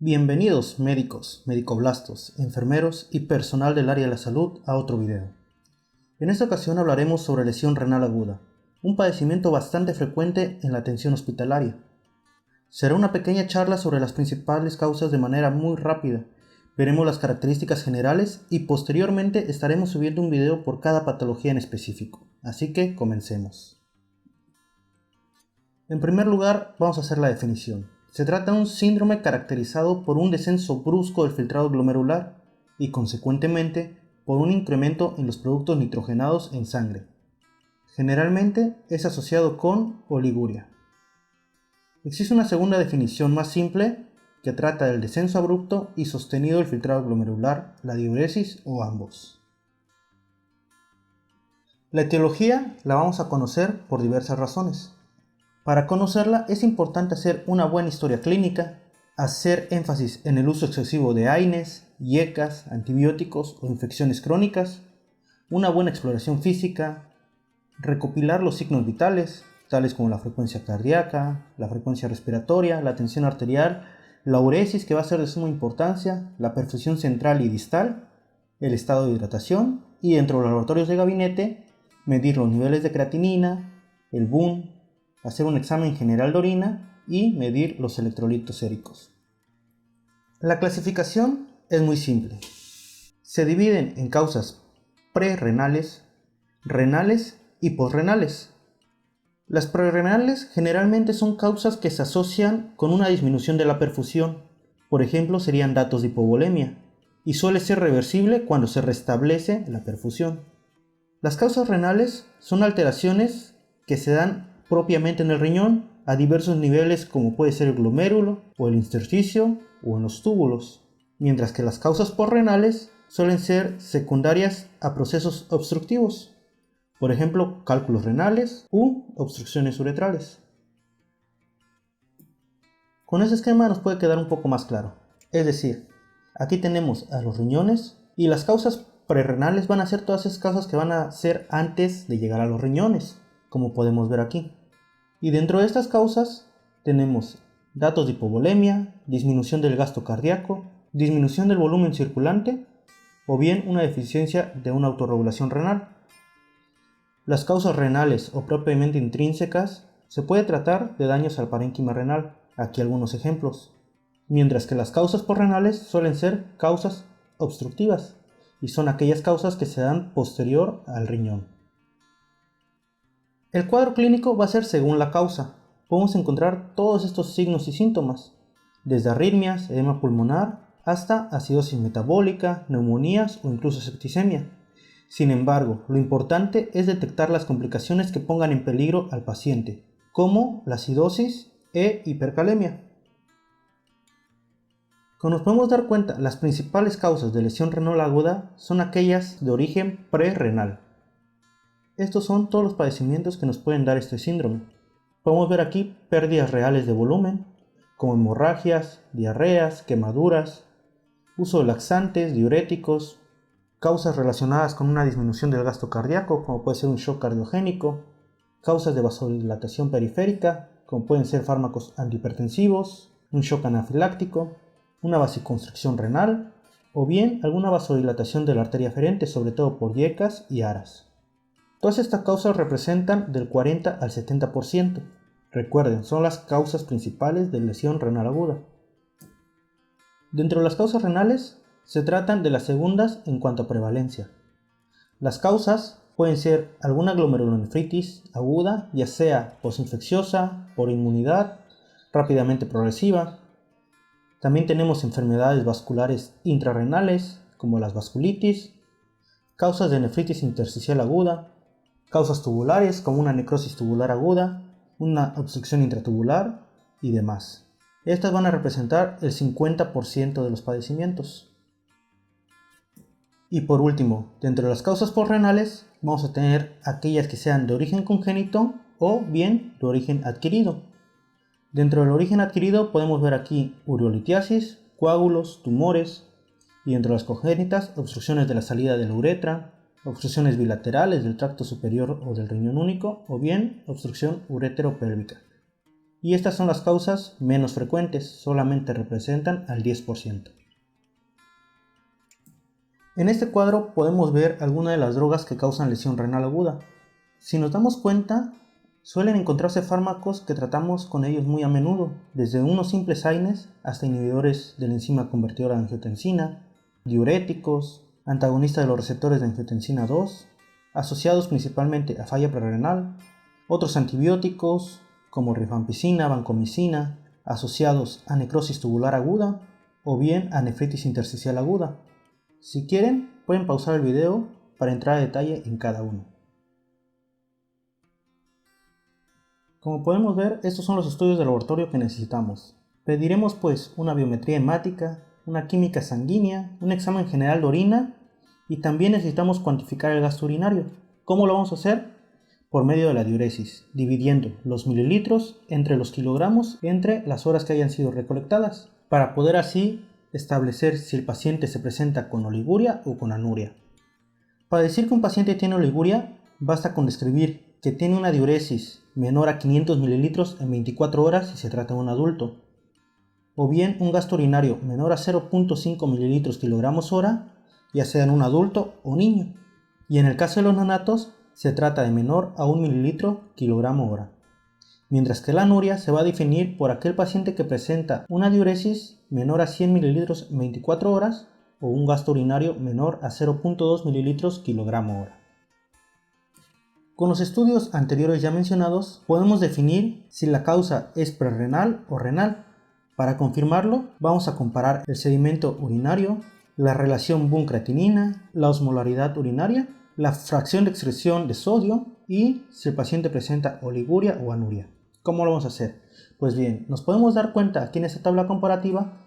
Bienvenidos médicos, medicoblastos, enfermeros y personal del área de la salud a otro video. En esta ocasión hablaremos sobre lesión renal aguda, un padecimiento bastante frecuente en la atención hospitalaria. Será una pequeña charla sobre las principales causas de manera muy rápida. Veremos las características generales y posteriormente estaremos subiendo un video por cada patología en específico. Así que comencemos. En primer lugar, vamos a hacer la definición. Se trata de un síndrome caracterizado por un descenso brusco del filtrado glomerular y, consecuentemente, por un incremento en los productos nitrogenados en sangre. Generalmente es asociado con oliguria. Existe una segunda definición más simple que trata del descenso abrupto y sostenido del filtrado glomerular, la diuresis o ambos. La etiología la vamos a conocer por diversas razones. Para conocerla es importante hacer una buena historia clínica, hacer énfasis en el uso excesivo de AINES, IECAS, antibióticos o infecciones crónicas, una buena exploración física, recopilar los signos vitales, tales como la frecuencia cardíaca, la frecuencia respiratoria, la tensión arterial, la uresis, que va a ser de suma importancia, la perfusión central y distal, el estado de hidratación y dentro de los laboratorios de gabinete, medir los niveles de creatinina, el BUN, hacer un examen general de orina y medir los electrolitos séricos. La clasificación es muy simple. Se dividen en causas prerrenales, renales y posrenales. Las prerrenales generalmente son causas que se asocian con una disminución de la perfusión. Por ejemplo, serían datos de hipovolemia y suele ser reversible cuando se restablece la perfusión. Las causas renales son alteraciones que se dan propiamente en el riñón a diversos niveles, como puede ser el glomérulo o el intersticio o en los túbulos, mientras que las causas posrenales suelen ser secundarias a procesos obstructivos, por ejemplo cálculos renales u obstrucciones uretrales. Con ese esquema nos puede quedar un poco más claro, es decir, aquí tenemos a los riñones y las causas prerrenales van a ser todas esas causas que van a ser antes de llegar a los riñones, como podemos ver aquí. Y dentro de estas causas tenemos datos de hipovolemia, disminución del gasto cardíaco, disminución del volumen circulante o bien una deficiencia de una autorregulación renal. Las causas renales o propiamente intrínsecas se puede tratar de daños al parénquima renal, aquí algunos ejemplos, mientras que las causas posrenales suelen ser causas obstructivas y son aquellas causas que se dan posterior al riñón. El cuadro clínico va a ser según la causa. Podemos encontrar todos estos signos y síntomas, desde arritmias, edema pulmonar, hasta acidosis metabólica, neumonías o incluso septicemia. Sin embargo, lo importante es detectar las complicaciones que pongan en peligro al paciente, como la acidosis e hipercalemia. Como nos podemos dar cuenta, las principales causas de lesión renal aguda son aquellas de origen prerrenal. Estos son todos los padecimientos que nos pueden dar este síndrome. Podemos ver aquí pérdidas reales de volumen, como hemorragias, diarreas, quemaduras, uso de laxantes, diuréticos, causas relacionadas con una disminución del gasto cardíaco, como puede ser un shock cardiogénico, causas de vasodilatación periférica, como pueden ser fármacos antihipertensivos, un shock anafiláctico, una vasoconstricción renal, o bien alguna vasodilatación de la arteria aferente, sobre todo por IECAS y ARAS. Todas estas causas representan del 40 al 70%. Recuerden, son las causas principales de lesión renal aguda. Dentro de las causas renales, se tratan de las segundas en cuanto a prevalencia. Las causas pueden ser alguna glomerulonefritis aguda, ya sea postinfecciosa, por inmunidad, rápidamente progresiva. También tenemos enfermedades vasculares intrarrenales, como las vasculitis, causas de nefritis intersticial aguda, causas tubulares como una necrosis tubular aguda, una obstrucción intratubular y demás. Estas van a representar el 50% de los padecimientos. Y por último, dentro de las causas posrenales vamos a tener aquellas que sean de origen congénito o bien de origen adquirido. Dentro del origen adquirido podemos ver aquí ureolitiasis, coágulos, tumores y dentro de las congénitas obstrucciones de la salida de la uretra, obstrucciones bilaterales del tracto superior o del riñón único o bien obstrucción ureteropélvica. y estas son las causas menos frecuentes, solamente representan al 10%. En este cuadro podemos ver algunas de las drogas que causan lesión renal aguda. Si nos damos cuenta, suelen encontrarse fármacos que tratamos con ellos muy a menudo, desde unos simples AINES hasta inhibidores de la enzima convertidora de angiotensina, diuréticos, antagonistas de los receptores de angiotensina 2, asociados principalmente a falla prerrenal, otros antibióticos como rifampicina, vancomicina, asociados a necrosis tubular aguda o bien a nefritis intersticial aguda. Si quieren, pueden pausar el video para entrar a detalle en cada uno. Como podemos ver, estos son los estudios de laboratorio que necesitamos. Pediremos pues una biometría hemática, una química sanguínea, un examen general de orina y también necesitamos cuantificar el gasto urinario. ¿Cómo lo vamos a hacer? Por medio de la diuresis, dividiendo los mililitros entre los kilogramos entre las horas que hayan sido recolectadas, para poder así establecer si el paciente se presenta con oliguria o con anuria. Para decir que un paciente tiene oliguria, basta con describir que tiene una diuresis menor a 500 mililitros en 24 horas si se trata de un adulto, o bien un gasto urinario menor a 0.5 mililitros kilogramos hora, ya sea en un adulto o niño, y en el caso de los neonatos se trata de menor a 1 mililitro kilogramo hora. Mientras que la anuria se va a definir por aquel paciente que presenta una diuresis menor a 100 mililitros en 24 horas o un gasto urinario menor a 0.2 mililitros kilogramo hora. Con los estudios anteriores ya mencionados, podemos definir si la causa es prerrenal o renal. Para confirmarlo, vamos a comparar el sedimento urinario, la relación BUN-creatinina, la osmolaridad urinaria, la fracción de excreción de sodio y si el paciente presenta oliguria o anuria. ¿Cómo lo vamos a hacer? Pues bien, nos podemos dar cuenta aquí en esta tabla comparativa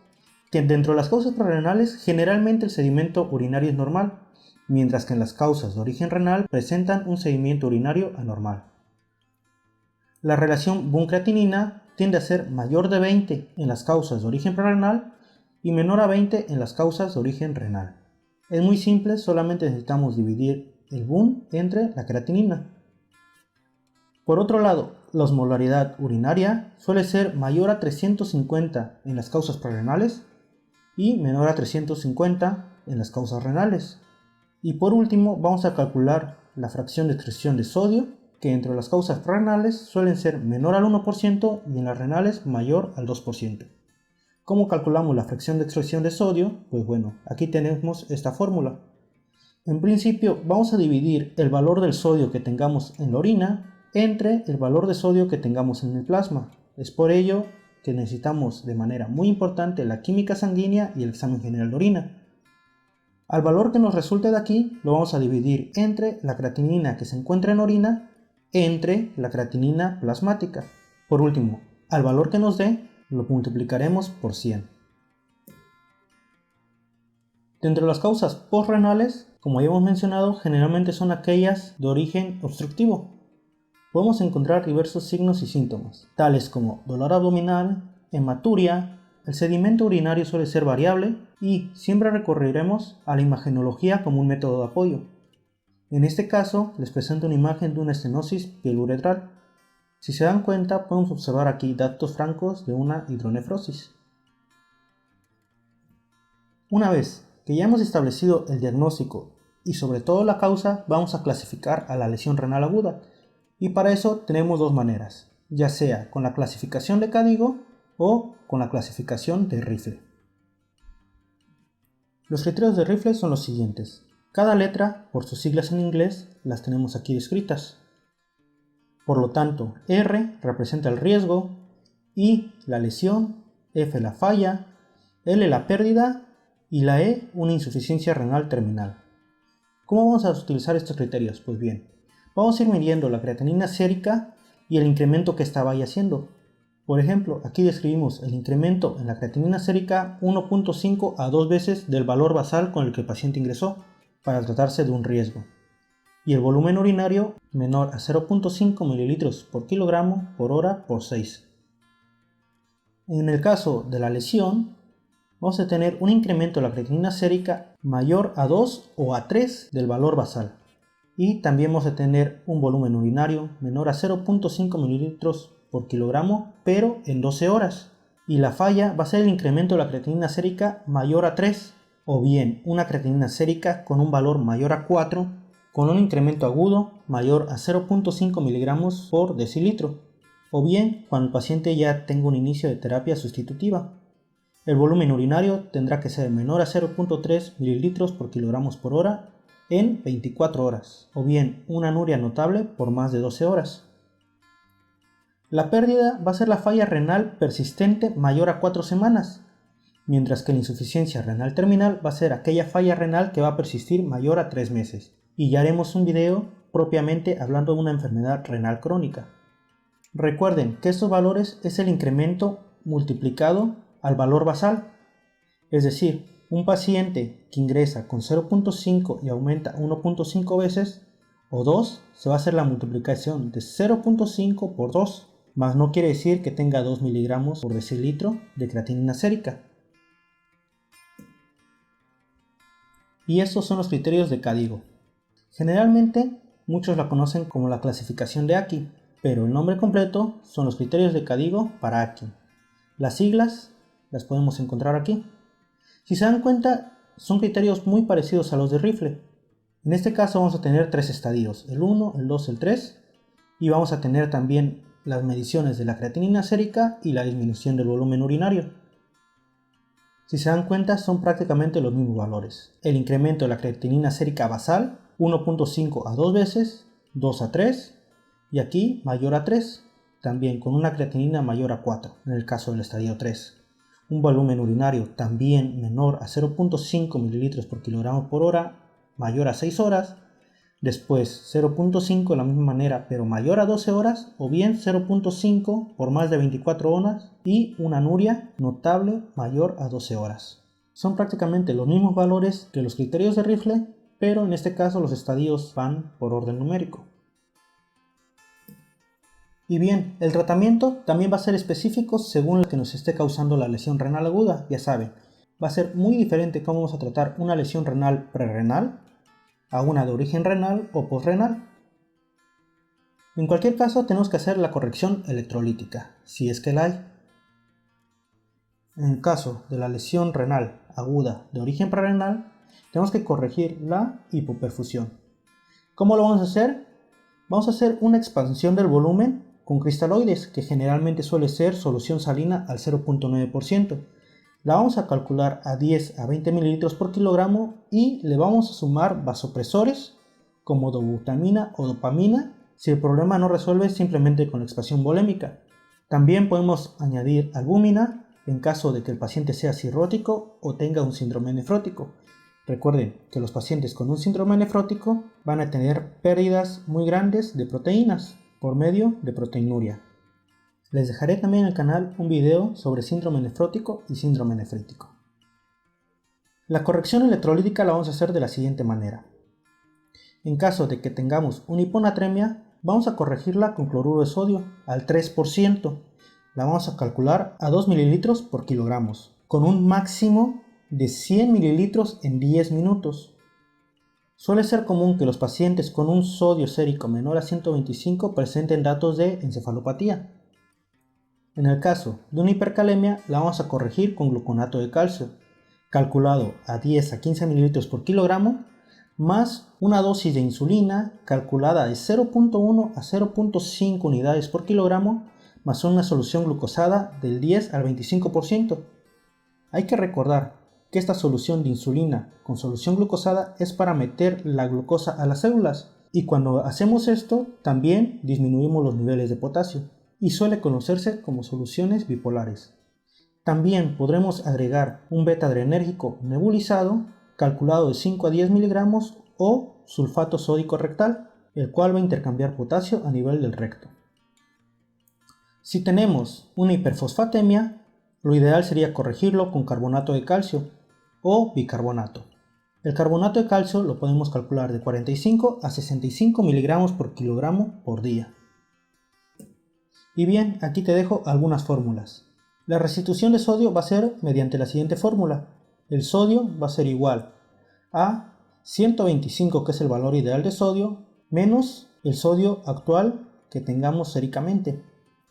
que dentro de las causas prerrenales generalmente el sedimento urinario es normal, mientras que en las causas de origen renal presentan un sedimento urinario anormal. La relación BUN-creatinina tiende a ser mayor de 20 en las causas de origen prerrenal y menor a 20 en las causas de origen renal. Es muy simple, solamente necesitamos dividir el BUN entre la creatinina. Por otro lado, la osmolaridad urinaria suele ser mayor a 350 en las causas prerrenales y menor a 350 en las causas renales. Y por último, vamos a calcular la fracción de excreción de sodio, que entre las causas prerrenales suelen ser menor al 1% y en las renales mayor al 2%. ¿Cómo calculamos la fracción de excreción de sodio? Pues bueno, aquí tenemos esta fórmula. En principio, vamos a dividir el valor del sodio que tengamos en la orina entre el valor de sodio que tengamos en el plasma. Es por ello que necesitamos de manera muy importante la química sanguínea y el examen general de orina. Al valor que nos resulte de aquí lo vamos a dividir entre la creatinina que se encuentra en orina entre la creatinina plasmática. Por último, al valor que nos dé lo multiplicaremos por 100. Dentro de las causas postrenales, como ya hemos mencionado, generalmente son aquellas de origen obstructivo. Podemos encontrar diversos signos y síntomas, tales como dolor abdominal, hematuria, el sedimento urinario suele ser variable y siempre recurriremos a la imagenología como un método de apoyo. En este caso, les presento una imagen de una estenosis pieluretral. Si se dan cuenta, podemos observar aquí datos francos de una hidronefrosis. Una vez que ya hemos establecido el diagnóstico y sobre todo la causa, vamos a clasificar a la lesión renal aguda. Y para eso tenemos dos maneras, ya sea con la clasificación de Cadigo o con la clasificación de Rifle. Los criterios de Rifle son los siguientes. Cada letra, por sus siglas en inglés, las tenemos aquí descritas. Por lo tanto, R representa el riesgo, I la lesión, F la falla, L la pérdida y la E una insuficiencia renal terminal. ¿Cómo vamos a utilizar estos criterios? Pues bien, vamos a ir midiendo la creatinina sérica y el incremento que esta vaya haciendo. Por ejemplo, aquí describimos el incremento en la creatinina sérica 1.5 a 2 veces del valor basal con el que el paciente ingresó, para tratarse de un riesgo. Y el volumen urinario menor a 0.5 mililitros por kilogramo por hora por 6. En el caso de la lesión, vamos a tener un incremento de la creatinina sérica mayor a 2 o a 3 del valor basal. Y también vamos a tener un volumen urinario menor a 0.5 mililitros por kilogramo, pero en 12 horas. Y la falla va a ser el incremento de la creatinina sérica mayor a 3, o bien una creatinina sérica con un valor mayor a 4, con un incremento agudo mayor a 0.5 miligramos por decilitro, o bien cuando el paciente ya tenga un inicio de terapia sustitutiva. El volumen urinario tendrá que ser menor a 0.3 mililitros por kilogramos por hora en 24 horas, o bien una anuria notable por más de 12 horas. La pérdida va a ser la falla renal persistente mayor a 4 semanas, mientras que la insuficiencia renal terminal va a ser aquella falla renal que va a persistir mayor a 3 meses. Y ya haremos un video propiamente hablando de una enfermedad renal crónica. Recuerden que estos valores es el incremento multiplicado al valor basal, es decir, un paciente que ingresa con 0.5 y aumenta 1.5 veces o 2, se va a hacer la multiplicación de 0.5 por 2, mas no quiere decir que tenga 2 miligramos por decilitro de creatinina sérica. Y estos son los criterios de KDIGO. Generalmente muchos la conocen como la clasificación de Aki, pero el nombre completo son los criterios de KDIGO para Aki. Las siglas las podemos encontrar aquí. Si se dan cuenta, son criterios muy parecidos a los de Rifle. En este caso vamos a tener 3 estadios, el 1, el 2, el 3, y vamos a tener también las mediciones de la creatinina sérica y la disminución del volumen urinario. Si se dan cuenta, son prácticamente los mismos valores. El incremento de la creatinina sérica basal, 1.5 a 2 veces, 2 a 3, y aquí mayor a 3, también con una creatinina mayor a 4, en el caso del estadio 3. Un volumen urinario también menor a 0.5 mililitros por kilogramo por hora, mayor a 6 horas, después 0.5 de la misma manera pero mayor a 12 horas, o bien 0.5 por más de 24 horas, y una anuria notable mayor a 12 horas. Son prácticamente los mismos valores que los criterios de Rifle, pero en este caso los estadios van por orden numérico. Y bien, el tratamiento también va a ser específico según lo que nos esté causando la lesión renal aguda, ya saben. Va a ser muy diferente cómo vamos a tratar una lesión renal prerrenal a una de origen renal o posrenal. En cualquier caso tenemos que hacer la corrección electrolítica, si es que la hay. En el caso de la lesión renal aguda de origen prerrenal, tenemos que corregir la hipoperfusión. ¿Cómo lo vamos a hacer? Vamos a hacer una expansión del volumen con cristaloides, que generalmente suele ser solución salina al 0.9%. La vamos a calcular a 10 a 20 mililitros por kilogramo y le vamos a sumar vasopresores como dobutamina o dopamina si el problema no resuelve simplemente con la expansión volémica. También podemos añadir albúmina en caso de que el paciente sea cirrótico o tenga un síndrome nefrótico. Recuerden que los pacientes con un síndrome nefrótico van a tener pérdidas muy grandes de proteínas por medio de proteinuria. Les dejaré también en el canal un video sobre síndrome nefrótico y síndrome nefrítico. La corrección electrolítica la vamos a hacer de la siguiente manera. En caso de que tengamos una hiponatremia, vamos a corregirla con cloruro de sodio al 3%. La vamos a calcular a 2 mililitros por kilogramos, con un máximo de 100 mililitros en 10 minutos. Suele ser común que los pacientes con un sodio sérico menor a 125 presenten datos de encefalopatía. En el caso de una hipercalemia, la vamos a corregir con gluconato de calcio, calculado a 10 a 15 mililitros por kilogramo, más una dosis de insulina calculada de 0.1 a 0.5 unidades por kilogramo, más una solución glucosada del 10 al 25%. Hay que recordar que esta solución de insulina con solución glucosada es para meter la glucosa a las células, y cuando hacemos esto también disminuimos los niveles de potasio, y suele conocerse como soluciones bipolares. También podremos agregar un beta-adrenérgico nebulizado calculado de 5 a 10 miligramos o sulfato sódico rectal, el cual va a intercambiar potasio a nivel del recto. Si tenemos una hiperfosfatemia, lo ideal sería corregirlo con carbonato de calcio o bicarbonato. El carbonato de calcio lo podemos calcular de 45 a 65 miligramos por kilogramo por día. Y bien, aquí te dejo algunas fórmulas. La restitución de sodio va a ser mediante la siguiente fórmula. El sodio va a ser igual a 125, que es el valor ideal de sodio, menos el sodio actual que tengamos séricamente,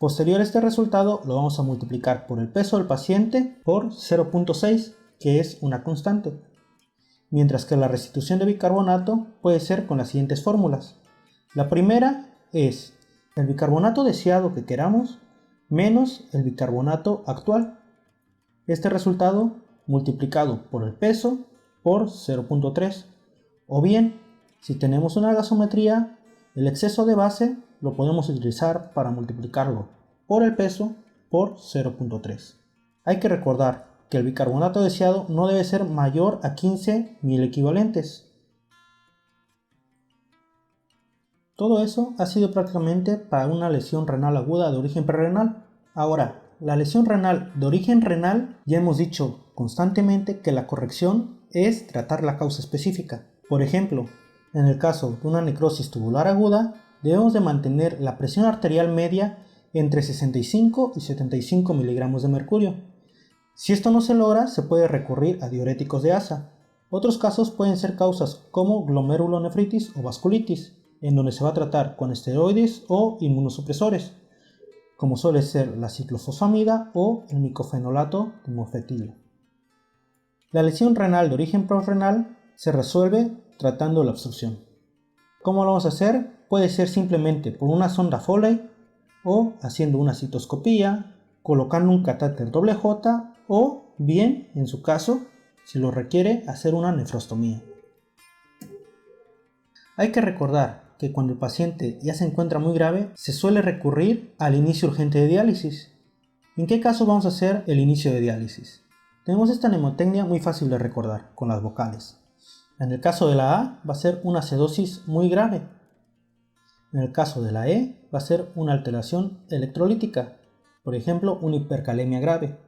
Posterior a este resultado lo vamos a multiplicar por el peso del paciente por 0.6, que es una constante. Mientras que la restitución de bicarbonato puede ser con las siguientes fórmulas. La primera es el bicarbonato deseado que queramos menos el bicarbonato actual. Este resultado multiplicado por el peso por 0.3. O bien, si tenemos una gasometría, el exceso de base lo podemos utilizar para multiplicarlo por el peso por 0.3. Hay que recordar que el bicarbonato deseado no debe ser mayor a 15.000 equivalentes. Todo eso ha sido prácticamente para una lesión renal aguda de origen prerrenal. Ahora, la lesión renal de origen renal, ya hemos dicho constantemente que la corrección es tratar la causa específica. Por ejemplo, en el caso de una necrosis tubular aguda, debemos de mantener la presión arterial media entre 65 y 75 miligramos de mercurio. Si esto no se logra, se puede recurrir a diuréticos de asa. Otros casos pueden ser causas como glomerulonefritis o vasculitis, en donde se va a tratar con esteroides o inmunosupresores, como suele ser la ciclofosfamida o el micofenolato de mofetil. La lesión renal de origen prorrenal se resuelve tratando la obstrucción. ¿Cómo lo vamos a hacer? Puede ser simplemente por una sonda Foley o haciendo una citoscopía, colocando un catéter J o bien, en su caso, si lo requiere, hacer una nefrostomía. Hay que recordar que cuando el paciente ya se encuentra muy grave, se suele recurrir al inicio urgente de diálisis. ¿En qué caso vamos a hacer el inicio de diálisis? Tenemos esta mnemotecnia muy fácil de recordar, con las vocales. En el caso de la A va a ser una acidosis muy grave. En el caso de la E va a ser una alteración electrolítica, por ejemplo, una hipercalemia grave.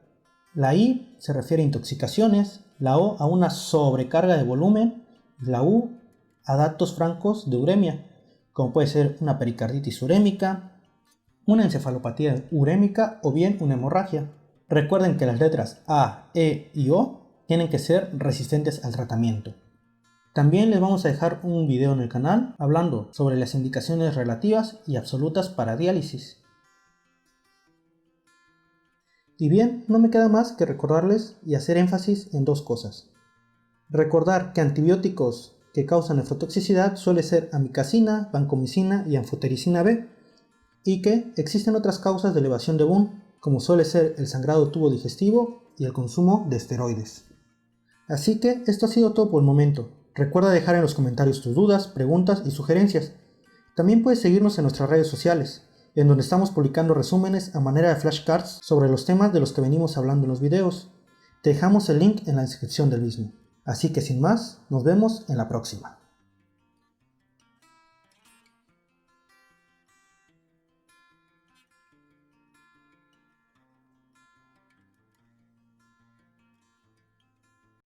La I se refiere a intoxicaciones, la O a una sobrecarga de volumen, la U a datos francos de uremia, como puede ser una pericarditis urémica, una encefalopatía urémica o bien una hemorragia. Recuerden que las letras A, E y O tienen que ser resistentes al tratamiento. También les vamos a dejar un video en el canal hablando sobre las indicaciones relativas y absolutas para diálisis. Y bien, no me queda más que recordarles y hacer énfasis en dos cosas. Recordar que antibióticos que causan nefrotoxicidad suele ser amikacina, vancomicina y anfotericina B, y que existen otras causas de elevación de Boone, como suele ser el sangrado tubo digestivo y el consumo de esteroides. Así que esto ha sido todo por el momento. Recuerda dejar en los comentarios tus dudas, preguntas y sugerencias. También puedes seguirnos en nuestras redes sociales, en donde estamos publicando resúmenes a manera de flashcards sobre los temas de los que venimos hablando en los videos. Te dejamos el link en la descripción del mismo. Así que sin más, nos vemos en la próxima.